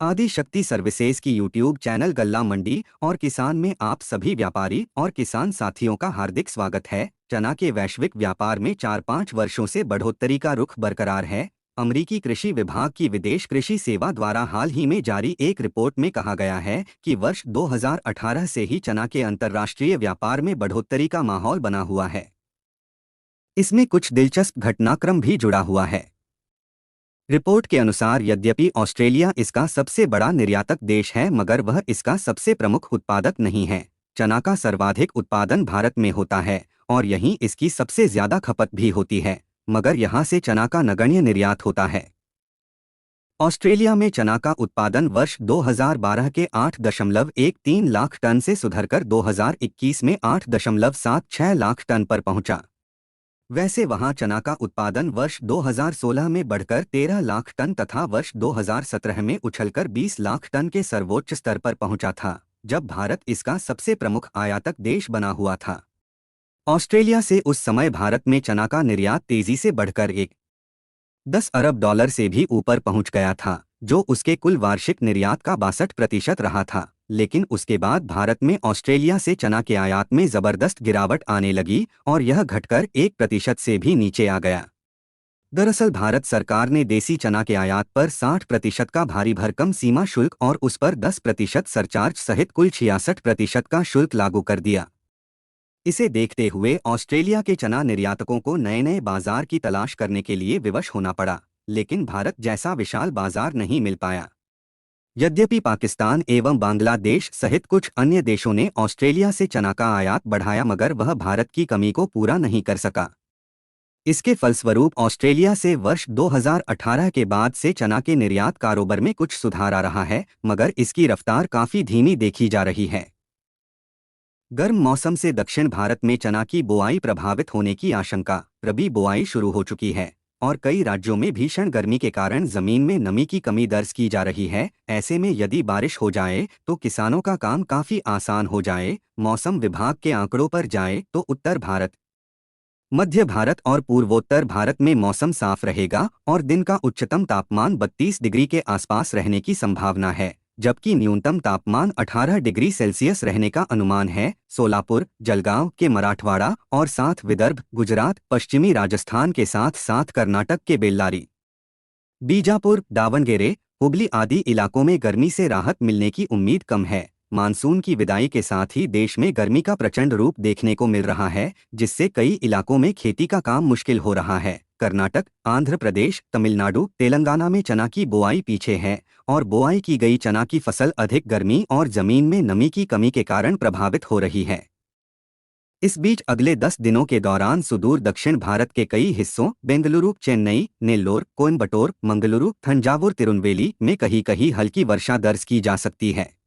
आदि शक्ति सर्विसेज की यूट्यूब चैनल गल्ला मंडी और किसान में आप सभी व्यापारी और किसान साथियों का हार्दिक स्वागत है। चना के वैश्विक व्यापार में 4-5 वर्षों से बढ़ोतरी का रुख बरकरार है। अमेरिकी कृषि विभाग की विदेश कृषि सेवा द्वारा हाल ही में जारी एक रिपोर्ट में कहा गया है कि वर्ष 2018 से ही चना के अंतर्राष्ट्रीय व्यापार में बढ़ोतरी का माहौल बना हुआ है। इसमें कुछ दिलचस्प घटनाक्रम भी जुड़ा हुआ है। रिपोर्ट के अनुसार यद्यपि ऑस्ट्रेलिया इसका सबसे बड़ा निर्यातक देश है, मगर वह इसका सबसे प्रमुख उत्पादक नहीं है। चना का सर्वाधिक उत्पादन भारत में होता है और यहीं इसकी सबसे ज्यादा खपत भी होती है, मगर यहाँ से चना का नगण्य निर्यात होता है। ऑस्ट्रेलिया में चना का उत्पादन वर्ष 2012 के 8.13 लाख टन से सुधरकर 2021 में 8.76 लाख टन पर पहुंचा। वैसे वहां चना का उत्पादन वर्ष 2016 में बढ़कर 13 लाख टन तथा वर्ष 2017 में उछलकर 20 लाख टन के सर्वोच्च स्तर पर पहुंचा था, जब भारत इसका सबसे प्रमुख आयातक देश बना हुआ था। ऑस्ट्रेलिया से उस समय भारत में चना का निर्यात तेजी से बढ़कर 10 अरब डॉलर से भी ऊपर पहुंच गया था, जो उसके कुल वार्षिक निर्यात का 62% रहा था। लेकिन उसके बाद भारत में ऑस्ट्रेलिया से चना के आयात में जबरदस्त गिरावट आने लगी और यह घटकर 1% से भी नीचे आ गया। दरअसल भारत सरकार ने देसी चना के आयात पर 60% का भारी भरकम सीमा शुल्क और उस पर 10% सरचार्ज सहित कुल 66% का शुल्क लागू कर दिया। इसे देखते हुए ऑस्ट्रेलिया के चना निर्यातकों को नए नए बाजार की तलाश करने के लिए विवश होना पड़ा, लेकिन भारत जैसा विशाल बाजार नहीं मिल पाया। यद्यपि पाकिस्तान एवं बांग्लादेश सहित कुछ अन्य देशों ने ऑस्ट्रेलिया से चना का आयात बढ़ाया, मगर वह भारत की कमी को पूरा नहीं कर सका। इसके फलस्वरूप ऑस्ट्रेलिया से वर्ष 2018 के बाद से चना के निर्यात कारोबार में कुछ सुधार आ रहा है, मगर इसकी रफ्तार काफी धीमी देखी जा रही है। गर्म मौसम से दक्षिण भारत में चना की बुआई प्रभावित होने की आशंका। रबी बुआई शुरू हो चुकी है और कई राज्यों में भीषण गर्मी के कारण जमीन में नमी की कमी दर्ज की जा रही है। ऐसे में यदि बारिश हो जाए तो किसानों का काम काफी आसान हो जाए। मौसम विभाग के आंकड़ों पर जाए तो उत्तर भारत, मध्य भारत और पूर्वोत्तर भारत में मौसम साफ रहेगा और दिन का उच्चतम तापमान 32 डिग्री के आसपास रहने की संभावना है, जबकि न्यूनतम तापमान 18 डिग्री सेल्सियस रहने का अनुमान है। सोलापुर, जलगांव के मराठवाड़ा और साथ विदर्भ, गुजरात, पश्चिमी राजस्थान के साथ साथ कर्नाटक के बेल्लारी, बीजापुर, दावणगेरे, हुबली आदि इलाकों में गर्मी से राहत मिलने की उम्मीद कम है। मानसून की विदाई के साथ ही देश में गर्मी का प्रचंड रूप देखने को मिल रहा है, जिससे कई इलाकों में खेती का काम मुश्किल हो रहा है। कर्नाटक, आंध्र प्रदेश, तमिलनाडु, तेलंगाना में चना की बुआई पीछे है और बुआई की गई चना की फसल अधिक गर्मी और जमीन में नमी की कमी के कारण प्रभावित हो रही है। इस बीच अगले 10 दिनों के दौरान सुदूर दक्षिण भारत के कई हिस्सों बेंगलुरु, चेन्नई, नेल्लोर, कोयम्बटूर, मंगलुरु, थंजावुर, तिरुनवेली में कहीं-कहीं हल्की वर्षा दर्ज की जा सकती है।